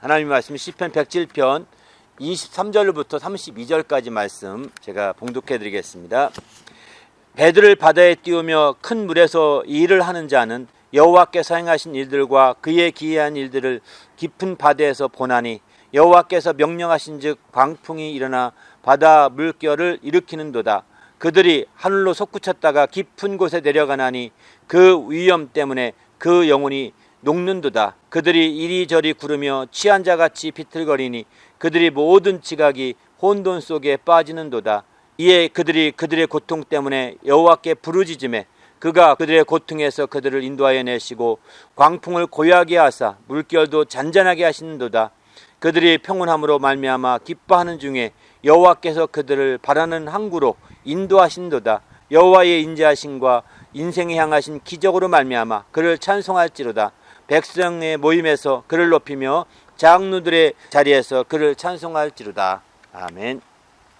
하나님의 말씀 시편 107편 23절부터 32절까지 말씀 제가 봉독해 드리겠습니다. 배들을 바다에 띄우며 큰 물에서 일을 하는 자는 여호와께서 행하신 일들과 그의 기이한 일들을 깊은 바다에서 보나니 여호와께서 명령하신즉 광풍이 일어나 바다 물결을 일으키는도다. 그들이 하늘로 솟구쳤다가 깊은 곳에 내려가나니 그 위험 때문에 그 영혼이 녹는도다. 그들이 이리저리 구르며 취한 자같이 비틀거리니 그들이 모든 지각이 혼돈 속에 빠지는도다. 이에 그들이 그들의 고통 때문에 여호와께 부르짖으매 그가 그들의 고통에서 그들을 인도하여 내시고 광풍을 고요하게 하사 물결도 잔잔하게 하시는도다. 그들이 평온함으로 말미암아 기뻐하는 중에 여호와께서 그들을 바라는 항구로 인도하신도다. 여호와의 인자하심과 인생에 향하신 기적으로 말미암아 그를 찬송할지로다. 백성의 모임에서 그를 높이며 장로들의 자리에서 그를 찬송할지로다. 아멘.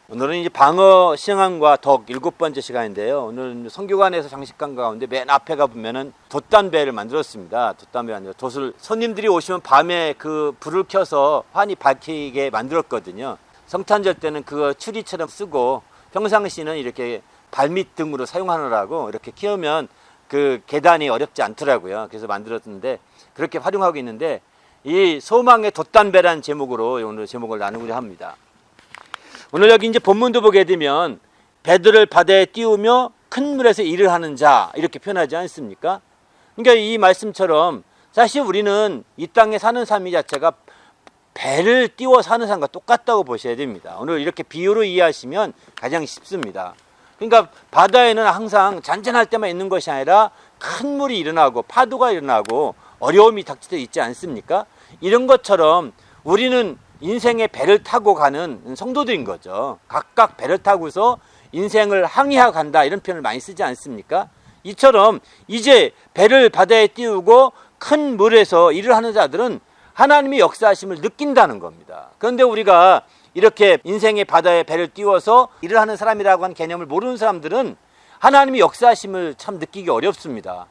오늘은 이제 방어 신앙과 덕 7번째 시간인데요. 오늘은 성교관에서 장식관 가운데 맨 앞에 가보면은 돛담배를 만들었습니다. 돛담배 만들어 돛을 손님들이 오시면 밤에 그 불을 켜서 환히 밝히게 만들었거든요. 성탄절 때는 그거 추리처럼 쓰고 평상시는 이렇게 발밑 등으로 사용하느라고 이렇게 키우면 그 계단이 어렵지 않더라고요. 그래서 만들었는데 그렇게 활용하고 있는데 이 소망의 돛담배라는 제목으로 오늘 제목을 나누고자 합니다. 오늘 여기 이제 본문도 보게 되면 배들을 바다에 띄우며 큰 물에서 일을 하는 자 이렇게 표현하지 않습니까? 그러니까 이 말씀처럼 사실 우리는 이 땅에 사는 삶 자체가 배를 띄워 사는 삶과 똑같다고 보셔야 됩니다. 오늘 이렇게 비유로 이해하시면 가장 쉽습니다. 그러니까 바다에는 항상 잔잔할 때만 있는 것이 아니라 큰 물이 일어나고 파도가 일어나고 어려움이 닥칠 때 있지 않습니까? 이런 것처럼 우리는 인생의 배를 타고 가는 성도들인 거죠. 각각 배를 타고서 인생을 항해하고 간다 이런 표현을 많이 쓰지 않습니까? 이처럼 이제 배를 바다에 띄우고 큰 물에서 일을 하는 자들은 하나님의 역사하심을 느낀다는 겁니다. 그런데 우리가 이렇게 인생의 바다에 배를 띄워서 일을 하는 사람이라고 하는 개념을 모르는 사람들은 하나님의 역사하심을 참 느끼기 어렵습니다.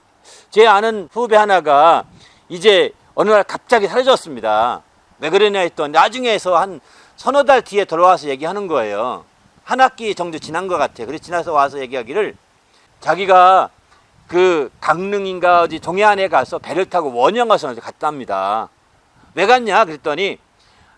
제 아는 후배 하나가 이제 어느 날 갑자기 사라졌습니다. 왜 그러냐 했더니 나중에서 한 서너 달 뒤에 돌아와서 얘기하는 거예요. 한 학기 정도 지난 것 같아요. 그래서 지나서 와서 얘기하기를 자기가 그 강릉인가 어디 동해안에 가서 배를 타고 원형어선을 갔답니다. 왜 갔냐 그랬더니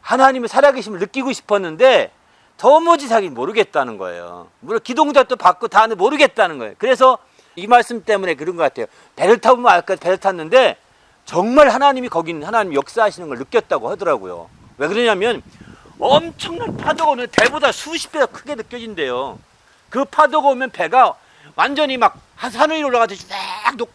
하나님의 살아계심을 느끼고 싶었는데 도무지 자기 모르겠다는 거예요. 물론 기도응답도 받고 다 하는데 모르겠다는 거예요. 그래서 이 말씀 때문에 그런 것 같아요. 배를 타보면 알까 배를 탔는데 정말 하나님이 거긴 하나님 역사하시는 걸 느꼈다고 하더라고요. 왜 그러냐면 엄청난 파도가 오면 배보다 수십 배가 크게 느껴진대요. 그 파도가 오면 배가 완전히 막 산을 위로 올라가듯이 막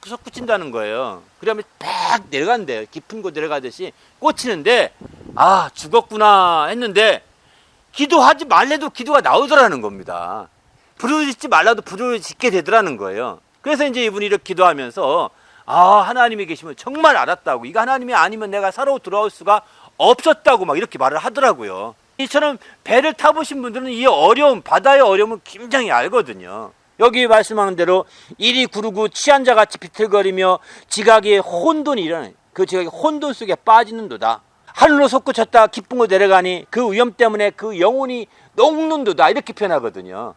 솟구친다는 거예요. 그러면 막 내려간대요. 깊은 곳 내려가듯이 꽂히는데 아 죽었구나 했는데 기도하지 말래도 기도가 나오더라는 겁니다. 부르짖지 말라도 부르짖게 되더라는 거예요. 그래서 이제 이분이 이렇게 기도하면서 아 하나님이 계시면 정말 알았다고 이거 하나님이 아니면 내가 살아 돌아올 수가 없었다고 막 이렇게 말을 하더라고요. 이처럼 배를 타보신 분들은 이 어려움 바다의 어려움을 굉장히 알거든요. 여기 말씀하는 대로 이리 구르고 취한 자같이 비틀거리며 지각에 혼돈이 일어나요. 그 지각에 혼돈 속에 빠지는도다. 하늘로 솟구쳤다 깊은 곳 내려가니 그 위험 때문에 그 영혼이 녹는도다 이렇게 표현하거든요.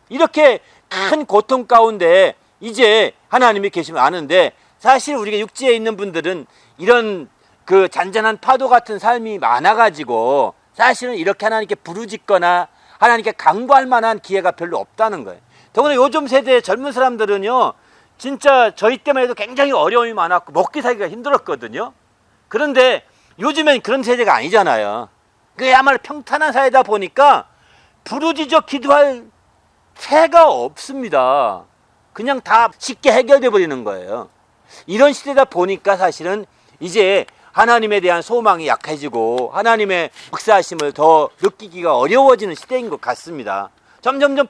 이렇게 큰 고통 가운데 이제 하나님이 계시면 아는데 사실 우리가 육지에 있는 분들은 이런 그 잔잔한 파도 같은 삶이 많아가지고 사실은 이렇게 하나님께 부르짖거나 하나님께 간구할 만한 기회가 별로 없다는 거예요. 더구나 요즘 세대의 젊은 사람들은요 진짜 저희 때만 해도 굉장히 어려움이 많았고 먹기 살기가 힘들었거든요. 그런데 요즘엔 그런 세대가 아니잖아요. 그야말로 평탄한 사회다 보니까 부르짖어 기도할 새가 없습니다. 그냥 다 쉽게 해결돼 버리는 거예요. 이런 시대다 보니까 사실은 이제 하나님에 대한 소망이 약해지고 하나님의 역사하심을 더 느끼기가 어려워지는 시대인 것 같습니다. 점점점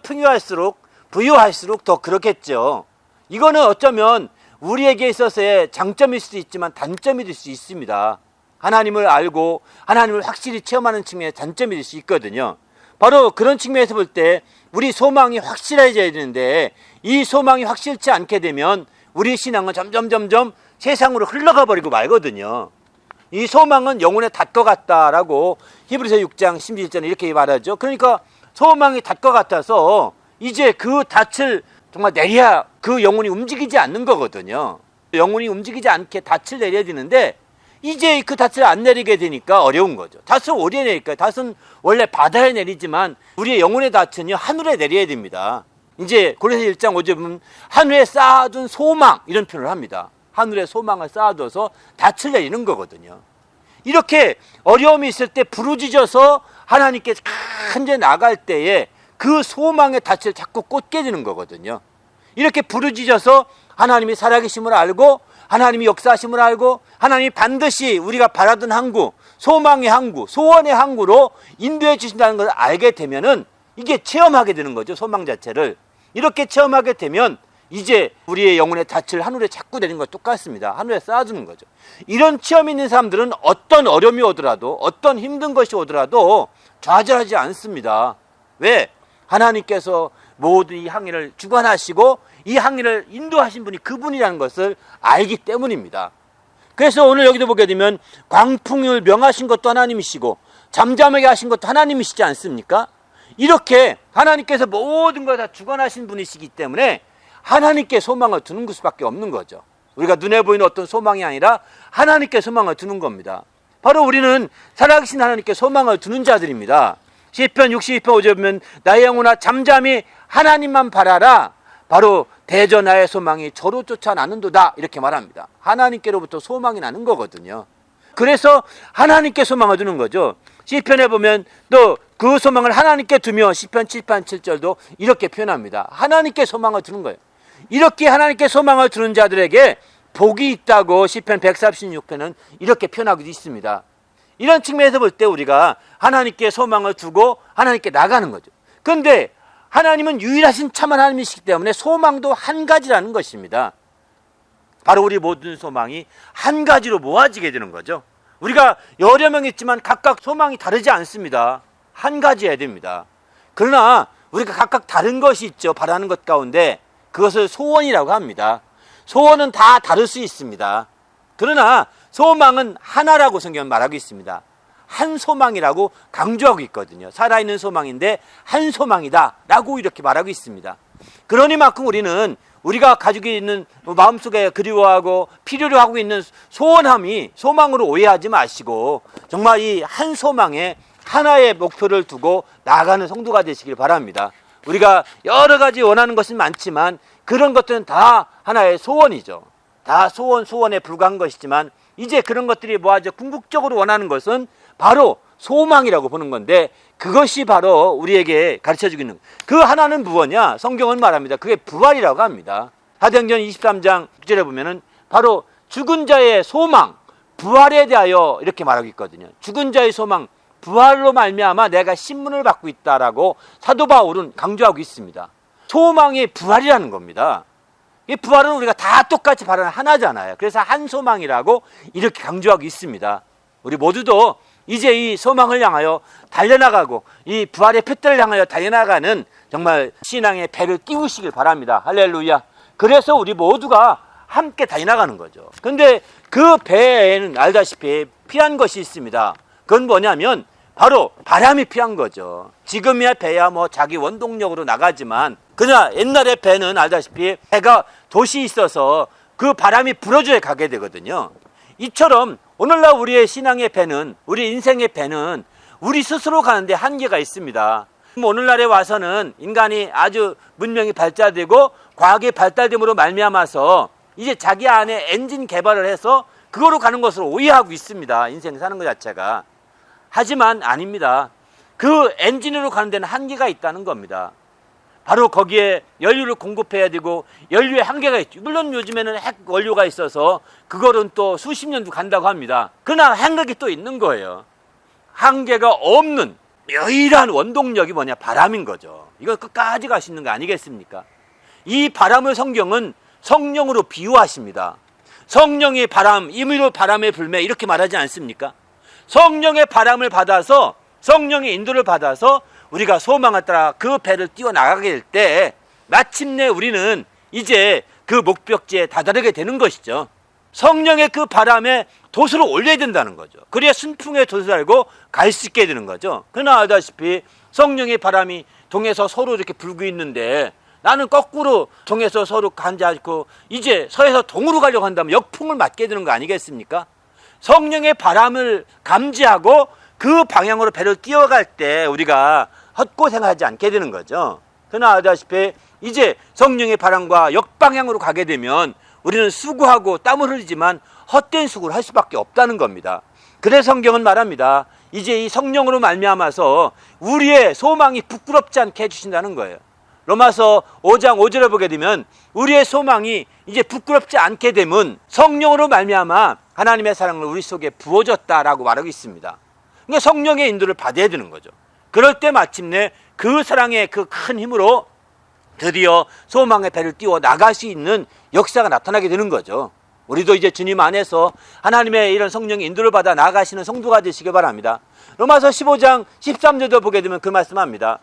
부유할수록 더 그렇겠죠. 이거는 어쩌면 우리에게 있어서의 장점일 수도 있지만 단점이 될 수 있습니다. 하나님을 알고 하나님을 확실히 체험하는 측면에 단점이 될 수 있거든요. 바로 그런 측면에서 볼 때 우리 소망이 확실해져야 되는데 이 소망이 확실치 않게 되면 우리 신앙은 점점 세상으로 흘러가 버리고 말거든요. 이 소망은 영혼에 닿을 것 같다라고 히브리서 6장 11절에 이렇게 말하죠. 그러니까 소망이 닿을 것 같아서 이제 그 닻을 정말 내려야 그 영혼이 움직이지 않는 거거든요. 영혼이 움직이지 않게 닻을 내려야 되는데 이제 그 닻을 안 내리게 되니까 어려운 거죠. 닻을 어디에 내릴까요? 닻은 원래 바다에 내리지만 우리의 영혼의 닻은요 하늘에 내려야 됩니다. 이제 고린도서 1장 5절 보면 하늘에 쌓아둔 소망 이런 표현을 합니다. 하늘에 소망을 쌓아둬서 닻을 내리는 거거든요. 이렇게 어려움이 있을 때 부르짖어서 하나님께 간절히 나갈 때에 그 소망의 닻을 자꾸 꽂게 되는 거거든요. 이렇게 부르짖어서 하나님이 살아계심을 알고 하나님이 역사하심을 알고 하나님이 반드시 우리가 바라던 항구, 소망의 항구, 소원의 항구로 인도해 주신다는 걸 알게 되면은 이게 체험하게 되는 거죠. 소망 자체를. 이렇게 체험하게 되면 이제 우리의 영혼의 닻을 하늘에 자꾸 내리는 것 똑같습니다. 하늘에 쌓아주는 거죠. 이런 체험이 있는 사람들은 어떤 어려움이 오더라도 어떤 힘든 것이 오더라도 좌절하지 않습니다. 왜? 하나님께서 모든 이 항해를 주관하시고 이 항해를 인도하신 분이 그분이라는 것을 알기 때문입니다. 그래서 오늘 여기도 보게 되면 광풍을 명하신 것도 하나님이시고 잠잠하게 하신 것도 하나님이시지 않습니까? 이렇게 하나님께서 모든 걸 다 주관하신 분이시기 때문에 하나님께 소망을 두는 수밖에 없는 거죠. 우리가 눈에 보이는 어떤 소망이 아니라 하나님께 소망을 두는 겁니다. 바로 우리는 살아계신 하나님께 소망을 두는 자들입니다. 시편 62편 5절에 보면 나의 영혼아 잠잠히 하나님만 바라라. 바로 대저 나의 소망이 저로 쫓아나는도다 이렇게 말합니다. 하나님께로부터 소망이 나는 거거든요. 그래서 하나님께 소망을 두는 거죠. 시편에 보면 또 그 소망을 하나님께 두며 시편 7편 7절도 이렇게 표현합니다. 하나님께 소망을 두는 거예요. 이렇게 하나님께 소망을 두는 자들에게 복이 있다고 시편 136편은 이렇게 표현하고 있습니다. 이런 측면에서 볼 때 우리가 하나님께 소망을 두고 하나님께 나가는 거죠. 그런데 하나님은 유일하신 참 하나님이시기 때문에 소망도 한 가지라는 것입니다. 바로 우리 모든 소망이 한 가지로 모아지게 되는 거죠. 우리가 여러 명 있지만 각각 소망이 다르지 않습니다. 한 가지여야 됩니다. 그러나 우리가 각각 다른 것이 있죠. 바라는 것 가운데 그것을 소원이라고 합니다. 소원은 다 다를 수 있습니다. 그러나 소망은 하나라고 성경은 말하고 있습니다. 한 소망이라고 강조하고 있거든요. 살아있는 소망인데 한 소망이다 라고 이렇게 말하고 있습니다. 그러니만큼 우리는 우리가 가지고 있는 마음속에 그리워하고 필요로 하고 있는 소원함이 소망으로 오해하지 마시고 정말 이 한 소망에 하나의 목표를 두고 나아가는 성도가 되시길 바랍니다. 우리가 여러 가지 원하는 것은 많지만 그런 것들은 다 하나의 소원이죠. 다 소원에 불과한 것이지만 이제 그런 것들이 모아져 궁극적으로 원하는 것은 바로 소망이라고 보는 건데 그것이 바로 우리에게 가르쳐주고 있는 그 하나는 무엇이냐? 성경은 말합니다. 그게 부활이라고 합니다. 사도행전 23장 6절에 보면은 바로 죽은 자의 소망, 부활에 대하여 이렇게 말하고 있거든요. 죽은 자의 소망, 부활로 말미암아 내가 신문을 받고 있다라고 사도 바울은 강조하고 있습니다. 소망이 부활이라는 겁니다. 이 부활은 우리가 다 똑같이 바라는 하나잖아요. 그래서 한 소망이라고 이렇게 강조하고 있습니다. 우리 모두도 이제 이 소망을 향하여 달려나가고 이 부활의 표대를 향하여 달려나가는 정말 신앙의 배를 띄우시길 바랍니다. 할렐루야. 그래서 우리 모두가 함께 달려나가는 거죠. 그런데 그 배에는 알다시피 필요한 것이 있습니다. 그건 뭐냐면 바로 바람이 필요한 거죠. 지금이야 배야 뭐 자기 원동력으로 나가지만 그러나 옛날에 배는 알다시피 배가 돛이 있어서 그 바람이 불어줘야 가게 되거든요. 이처럼 오늘날 우리의 신앙의 배는 우리 인생의 배는 우리 스스로 가는데 한계가 있습니다. 오늘날에 와서는 인간이 아주 문명이 발달되고 과학이 발달됨으로 말미암아서 이제 자기 안에 엔진 개발을 해서 그거로 가는 것으로 오해하고 있습니다. 인생 사는 것 자체가. 하지만 아닙니다. 그 엔진으로 가는 데는 한계가 있다는 겁니다. 바로 거기에 연료를 공급해야 되고 연료의 한계가 있죠. 물론 요즘에는 핵 원료가 있어서 그거는 또 수십 년도 간다고 합니다. 그러나 한계가 또 있는 거예요. 한계가 없는 유일한 원동력이 뭐냐? 바람인 거죠. 이거 끝까지 갈 수 있는 거 아니겠습니까? 이 바람을 성경은 성령으로 비유하십니다. 성령의 바람, 임의로 바람에 불매 이렇게 말하지 않습니까? 성령의 바람을 받아서 성령의 인도를 받아서 우리가 소망을 따라 그 배를 띄워나가게 될 때 마침내 우리는 이제 그 목적지에 다다르게 되는 것이죠. 성령의 그 바람에 돛을 올려야 된다는 거죠. 그래야 순풍의 돛을 알고 갈 수 있게 되는 거죠. 그러나 알다시피 성령의 바람이 동에서 서로 이렇게 불고 있는데 나는 거꾸로 동에서 서로 앉아 있고 이제 서에서 동으로 가려고 한다면 역풍을 맞게 되는 거 아니겠습니까? 성령의 바람을 감지하고 그 방향으로 배를 띄워갈 때 우리가 헛고생하지 않게 되는 거죠. 그러나 알다시피 이제 성령의 바람과 역방향으로 가게 되면 우리는 수고하고 땀을 흘리지만 헛된 수고를 할 수밖에 없다는 겁니다. 그래서 성경은 말합니다. 이제 이 성령으로 말미암아서 우리의 소망이 부끄럽지 않게 해주신다는 거예요. 로마서 5장 5절에 보게 되면 우리의 소망이 이제 부끄럽지 않게 되면 성령으로 말미암아 하나님의 사랑을 우리 속에 부어줬다라고 말하고 있습니다. 그러니까 성령의 인도를 받아야 되는 거죠. 그럴 때 마침내 그 사랑의 그 큰 힘으로 드디어 소망의 배를 띄워 나갈 수 있는 역사가 나타나게 되는 거죠. 우리도 이제 주님 안에서 하나님의 이런 성령의 인도를 받아 나가시는 성도가 되시길 바랍니다. 로마서 15장 13절도 보게 되면 그 말씀합니다.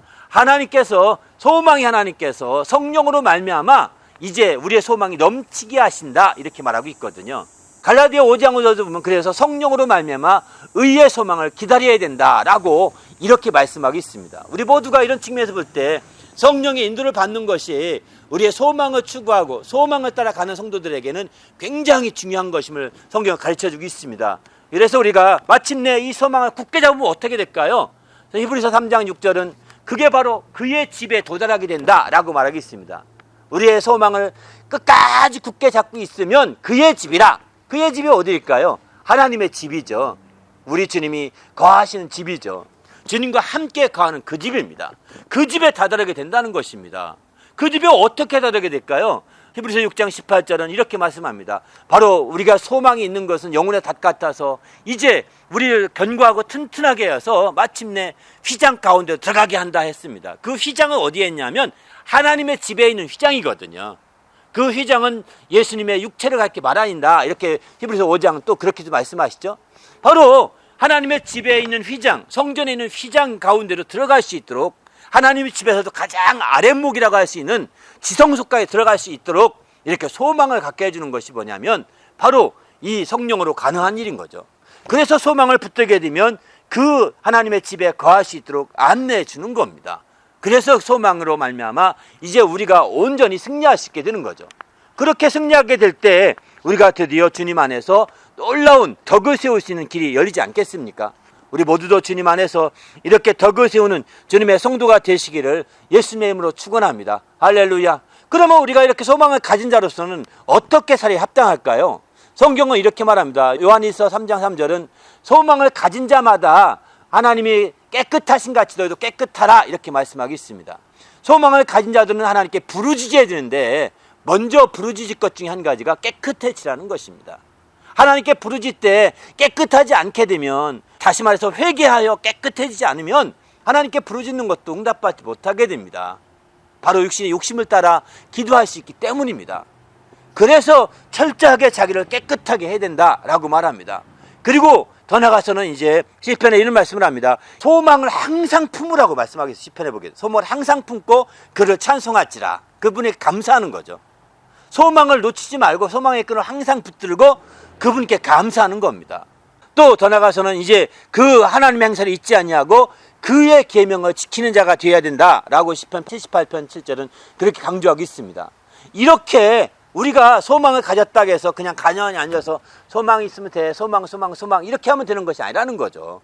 소망이 하나님께서 성령으로 말미암아 이제 우리의 소망이 넘치게 하신다 이렇게 말하고 있거든요. 갈라디아 5장 5절도 보면 그래서 성령으로 말미암아 의의 소망을 기다려야 된다라고 이렇게 말씀하고 있습니다. 우리 모두가 이런 측면에서 볼 때 성령의 인도를 받는 것이 우리의 소망을 추구하고 소망을 따라가는 성도들에게는 굉장히 중요한 것임을 성경은 가르쳐주고 있습니다. 그래서 우리가 마침내 이 소망을 굳게 잡으면 어떻게 될까요? 히브리서 3장 6절은 그게 바로 그의 집에 도달하게 된다라고 말하고 있습니다. 우리의 소망을 끝까지 굳게 잡고 있으면 그의 집이라. 그의 집이 어디일까요? 하나님의 집이죠. 우리 주님이 거하시는 집이죠. 주님과 함께 거하는 그 집입니다. 그 집에 다다르게 된다는 것입니다. 그 집에 어떻게 다다르게 될까요? 히브리서 6장 18절은 이렇게 말씀합니다. 바로 우리가 소망이 있는 것은 영혼의 닷 같아서 이제 우리를 견고하고 튼튼하게 해서 마침내 휘장 가운데 들어가게 한다 했습니다. 그 휘장은 어디에 있냐면 하나님의 집에 있는 휘장이거든요. 그 휘장은 예수님의 육체를 갖게 말아닌다. 이렇게 히브리서 5장 또 그렇게도 말씀하시죠. 바로 하나님의 집에 있는 휘장, 성전에 있는 휘장 가운데로 들어갈 수 있도록 하나님의 집에서도 가장 아랫목이라고 할 수 있는 지성소까지 들어갈 수 있도록 이렇게 소망을 갖게 해주는 것이 뭐냐면 바로 이 성령으로 가능한 일인 거죠. 그래서 소망을 붙들게 되면 그 하나님의 집에 거할 수 있도록 안내해 주는 겁니다. 그래서 소망으로 말미암아 이제 우리가 온전히 승리할 수 있게 되는 거죠. 그렇게 승리하게 될 때 우리가 드디어 주님 안에서 놀라운 덕을 세울 수 있는 길이 열리지 않겠습니까? 우리 모두도 주님 안에서 이렇게 덕을 세우는 주님의 성도가 되시기를 예수님의 이름으로 축원합니다. 할렐루야. 그러면 우리가 이렇게 소망을 가진 자로서는 어떻게 살이 합당할까요? 성경은 이렇게 말합니다. 요한일서 3장 3절은 소망을 가진 자마다 하나님이 깨끗하신 같이 너희도 깨끗하라 이렇게 말씀하고 있습니다. 소망을 가진 자들은 하나님께 부르짖어야 되는데 먼저 부르짖을 것 중에 한 가지가 깨끗해지라는 것입니다. 하나님께 부르짖을 때 깨끗하지 않게 되면, 다시 말해서 회개하여 깨끗해지지 않으면 하나님께 부르짖는 것도 응답받지 못하게 됩니다. 바로 욕심을 따라 기도할 수 있기 때문입니다. 그래서 철저하게 자기를 깨끗하게 해야 된다라고 말합니다. 그리고 더 나가서는 이제 시편에 이런 말씀을 합니다. 소망을 항상 품으라고 말씀하겠습니다. 시편에 보게 소망을 항상 품고 그를 찬송할지라. 그분에게 감사하는 거죠. 소망을 놓치지 말고 소망의 끈을 항상 붙들고 그분께 감사하는 겁니다. 또 더 나가서는 이제 그 하나님의 행사를 잊지 아니하고 그의 계명을 지키는 자가 되어야 된다라고 시편 78편 7절은 그렇게 강조하고 있습니다. 이렇게 우리가 소망을 가졌다고 해서 그냥 가만히 앉아서 소망이 있으면 돼, 소망 이렇게 하면 되는 것이 아니라는 거죠.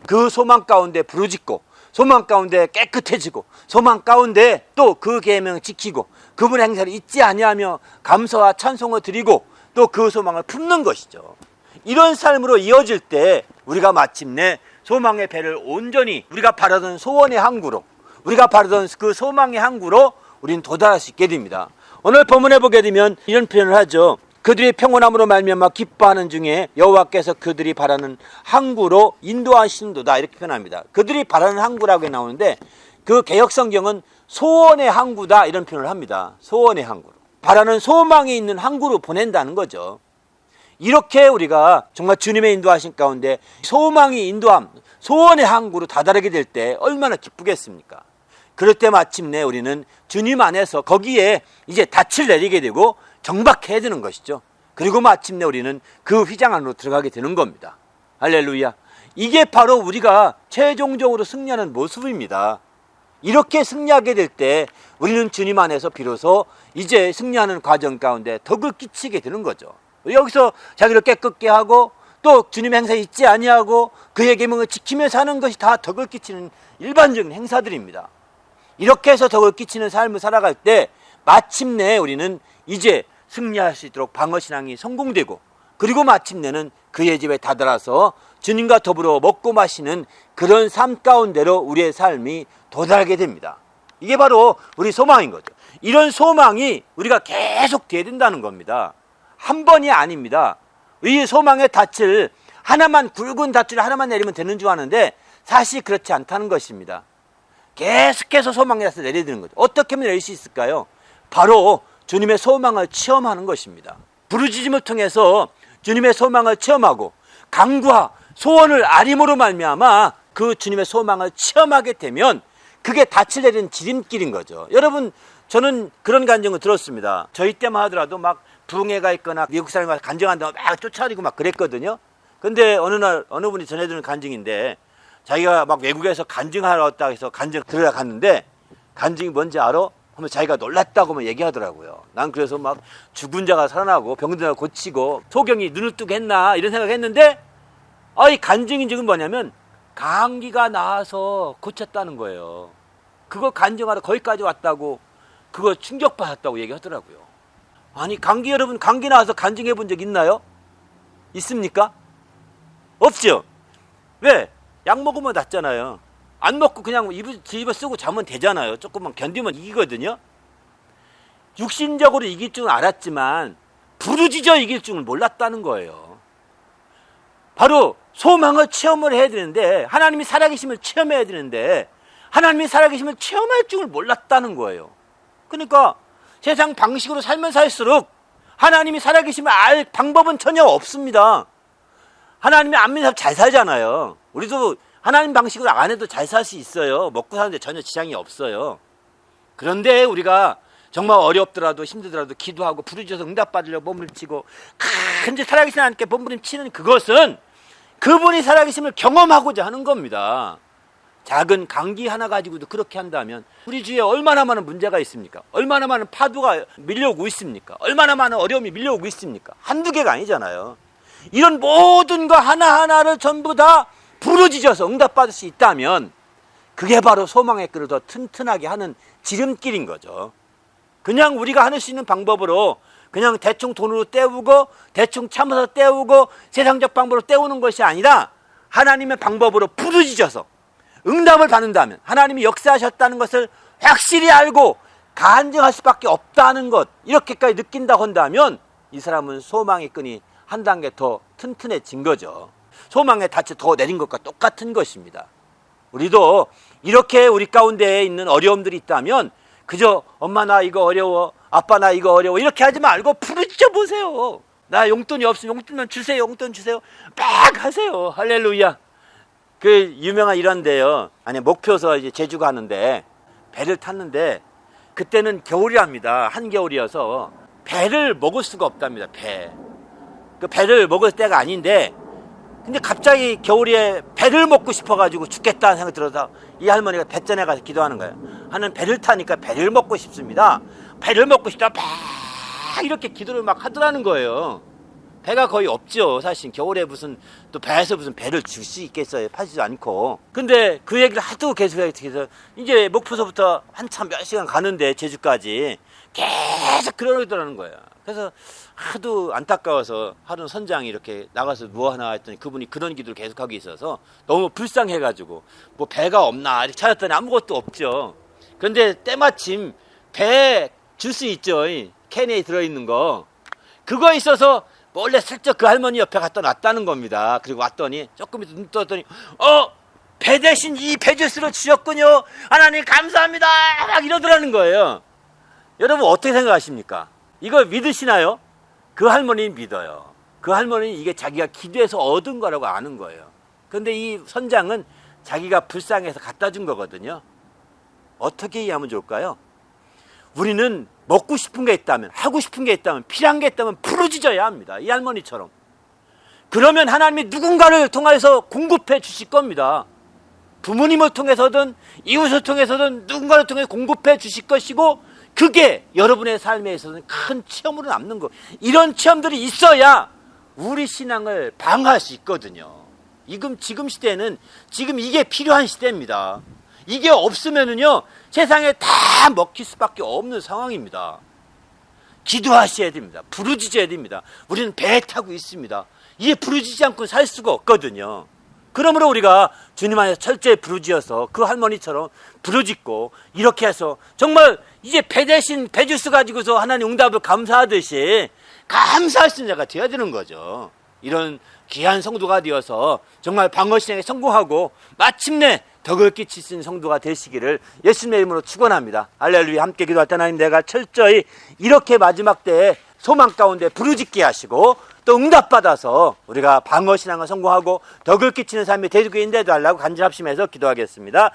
그 소망 가운데 부르짖고 소망 가운데 깨끗해지고 소망 가운데 또 그 계명을 지키고 그분의 행사를 잊지 아니하며 감사와 찬송을 드리고 또 그 소망을 품는 것이죠. 이런 삶으로 이어질 때 우리가 마침내 소망의 배를 온전히 우리가 바라던 소원의 항구로, 우리가 바라던 그 소망의 항구로 우리는 도달할 수 있게 됩니다. 오늘 본문에 보게 되면 이런 표현을 하죠. 그들이 평온함으로 말미암아 기뻐하는 중에 여호와께서 그들이 바라는 항구로 인도하시는도다 이렇게 표현합니다. 그들이 바라는 항구라고 나오는데 그 개역성경은 소원의 항구다 이런 표현을 합니다. 소원의 항구로, 바라는 소망이 있는 항구로 보낸다는 거죠. 이렇게 우리가 정말 주님의 인도하신 가운데 소망이 인도함, 소원의 항구로 다다르게 될 때 얼마나 기쁘겠습니까? 그럴 때 마침내 우리는 주님 안에서 거기에 이제 닻을 내리게 되고 정박해야 되는 것이죠. 그리고 마침내 우리는 그 휘장 안으로 들어가게 되는 겁니다. 할렐루야. 이게 바로 우리가 최종적으로 승리하는 모습입니다. 이렇게 승리하게 될 때 우리는 주님 안에서 비로소 이제 승리하는 과정 가운데 덕을 끼치게 되는 거죠. 여기서 자기를 깨끗게 하고 또 주님의 행사에 있지 아니하고 그의 계명을 지키며 사는 것이 다 덕을 끼치는 일반적인 행사들입니다. 이렇게 해서 덕을 끼치는 삶을 살아갈 때 마침내 우리는 이제 승리할 수 있도록 방어신앙이 성공되고, 그리고 마침내는 그의 집에 다다라서 주님과 더불어 먹고 마시는 그런 삶 가운데로 우리의 삶이 도달하게 됩니다. 이게 바로 우리 소망인 거죠. 이런 소망이 우리가 계속 돼야 된다는 겁니다. 한 번이 아닙니다. 이 소망의 닻을 하나만, 굵은 닻을 하나만 내리면 되는 줄 아는데 사실 그렇지 않다는 것입니다. 계속해서 소망의 닻을 내려야 되는 거죠. 어떻게 하면 내릴 수 있을까요? 바로 주님의 소망을 체험하는 것입니다. 부르짖음을 통해서 주님의 소망을 체험하고 간구와 소원을 아림으로 말미암아 그 주님의 소망을 체험하게 되면 그게 닻을 내리는 지름길인 거죠. 여러분, 저는 그런 간증을 들었습니다. 저희 때만 하더라도 막 부흥회가 있거나 미국 사람과 간증한다고 막 쫓아다니고 막 그랬거든요. 근데 어느 날 어느 분이 전해주는 간증인데, 자기가 막 외국에서 간증하러 왔다 해서 간증 들어갔는데 간증이 뭔지 알아? 하면 자기가 놀랐다고 막 얘기하더라고요. 난 그래서 막 죽은 자가 살아나고 병든 자가 고치고 소경이 눈을 뜨게 했나 이런 생각했는데, 이 간증인 적은 뭐냐면 감기가 나아서 고쳤다는 거예요. 그거 간증하러 거기까지 왔다고, 그거 충격받았다고 얘기하더라고요. 아니, 감기, 여러분 감기 나와서 간증해 본 적 있나요? 있습니까? 없죠. 왜? 약 먹으면 낫잖아요. 안 먹고 그냥 집에 쓰고 자면 되잖아요. 조금만 견디면 이기거든요. 육신적으로 이길 줄은 알았지만 부르짖어 이길 줄은 몰랐다는 거예요. 바로 소망을 체험을 해야 되는데, 하나님이 살아계심을 체험해야 되는데 하나님이 살아계심을 체험할 줄을 몰랐다는 거예요. 그러니까 세상 방식으로 살면 살수록 하나님이 살아계심을 알 방법은 전혀 없습니다. 하나님이 안 믿는 사람 잘 살잖아요. 우리도 하나님 방식으로 안 해도 잘 살 수 있어요. 먹고 사는데 전혀 지장이 없어요. 그런데 우리가 정말 어렵더라도 힘들더라도 기도하고 부르짖어서 응답받으려고 몸부림치고 근데 살아계신 하나님께 몸부림치는 그것은 그분이 살아계심을 경험하고자 하는 겁니다. 작은 감기 하나 가지고도 그렇게 한다면 우리 주위에 얼마나 많은 문제가 있습니까? 얼마나 많은 파도가 밀려오고 있습니까? 얼마나 많은 어려움이 밀려오고 있습니까? 한두 개가 아니잖아요. 이런 모든 거 하나하나를 전부 다 부르짖어서 응답받을 수 있다면 그게 바로 소망의 끈을 더 튼튼하게 하는 지름길인 거죠. 그냥 우리가 할 수 있는 방법으로 그냥 대충 돈으로 때우고 대충 참아서 때우고 세상적 방법으로 때우는 것이 아니라 하나님의 방법으로 부르짖어서 응답을 받는다면, 하나님이 역사하셨다는 것을 확실히 알고 간증할 수밖에 없다는 것, 이렇게까지 느낀다고 한다면 이 사람은 소망의 끈이 한 단계 더 튼튼해진 거죠. 소망의 닻을 더 내린 것과 똑같은 것입니다. 우리도 이렇게 우리 가운데에 있는 어려움들이 있다면 그저 엄마 나 이거 어려워, 아빠 나 이거 어려워 이렇게 하지 말고 부르짖어 보세요. 나 용돈이 없으면 용돈만 주세요, 용돈 주세요. 막 하세요. 할렐루야. 그 유명한 일화인데요. 아니, 목표에서 이제 제주 가는데 배를 탔는데 그때는 겨울이랍니다. 한겨울이어서 배를 먹을 수가 없답니다. 그 배를 먹을 때가 아닌데, 근데 갑자기 겨울에 배를 먹고 싶어가지고 죽겠다는 생각이 들어서 이 할머니가 배전에 가서 기도하는 거예요. 하는 배를 타니까 배를 먹고 싶습니다. 배를 먹고 싶다. 막 이렇게 기도를 막 하더라는 거예요. 배가 거의 없죠. 사실 겨울에 무슨 또 배에서 무슨 배를 줄 수 있겠어요. 파지도 않고. 근데 그 얘기를 하도 계속해서 이제 목포서부터 한참 몇 시간 가는데 제주까지 계속 그러더라는 거예요. 그래서 하도 안타까워서 하루는 선장이 이렇게 나가서 뭐 하나 했더니 그분이 그런 기도를 계속하고 있어서 너무 불쌍해가지고 뭐 배가 없나 이렇게 찾았더니 아무것도 없죠. 그런데 때마침 배 줄 수 있죠. 캔에 들어있는 거. 그거 있어서 몰래 슬쩍 그 할머니 옆에 갖다 놨다는 겁니다. 그리고 왔더니 조금 있어 눈 떴더니 배 대신 이 배주스로 주셨군요. 하나님 감사합니다. 막 이러더라는 거예요. 여러분 어떻게 생각하십니까? 이거 믿으시나요? 그 할머니는 믿어요. 그 할머니는 이게 자기가 기도해서 얻은 거라고 아는 거예요. 그런데 이 선장은 자기가 불쌍해서 갖다 준 거거든요. 어떻게 이해하면 좋을까요? 우리는 먹고 싶은 게 있다면, 하고 싶은 게 있다면, 필요한 게 있다면 부르짖어야 합니다. 이 할머니처럼. 그러면 하나님이 누군가를 통해서 공급해 주실 겁니다. 부모님을 통해서든 이웃을 통해서든 누군가를 통해 공급해 주실 것이고, 그게 여러분의 삶에 있어서는 큰 체험으로 남는 거. 이런 체험들이 있어야 우리 신앙을 방어할 수 있거든요. 지금 시대는 지금 이게 필요한 시대입니다. 이게 없으면은요, 세상에 다 먹힐 수밖에 없는 상황입니다. 기도하셔야 됩니다. 부르짖어야 됩니다. 우리는 배 타고 있습니다. 이게 부르짖지 않고 살 수가 없거든요. 그러므로 우리가 주님 안에서 철저히 부르짖어서 그 할머니처럼 부르짖고, 이렇게 해서 정말 이제 배 대신 배주스 가지고서 하나님 응답을 감사하듯이 감사할 수 있는 자가 되어야 되는 거죠. 이런 귀한 성도가 되어서 정말 방어신앙에 성공하고 마침내 덕을 끼칠 수 있는 성도가 되시기를 예수님의 이름으로 축원합니다. 할렐루야. 함께 기도할 때 하나님, 내가 철저히 이렇게 마지막 때에 소망 가운데 부르짖게 하시고 또 응답받아서 우리가 방어신앙을 성공하고 덕을 끼치는 삶이 되게 인도해 달라고 간절합심해서 기도하겠습니다.